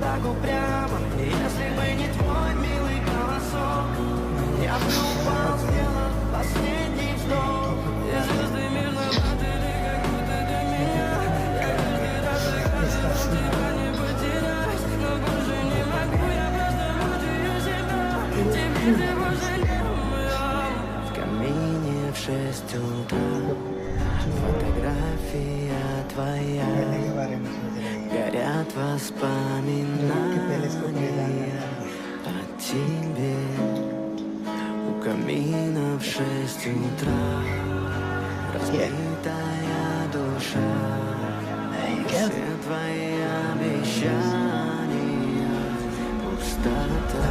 так упрямо. И если бы не твой милый голосок, я бы упал, сделал последний вздох. И звезды мирно падали, как будто до меня. Я каждый раз захожу, тебя не потерять, но больше не могу, я просто мучаю себя. Теперь ты пожалел моё. В камине в 6 утра фотография твоя, горят воспоминания о тебе. У камина в 6 утра разбитая душа, все твои обещания пустота.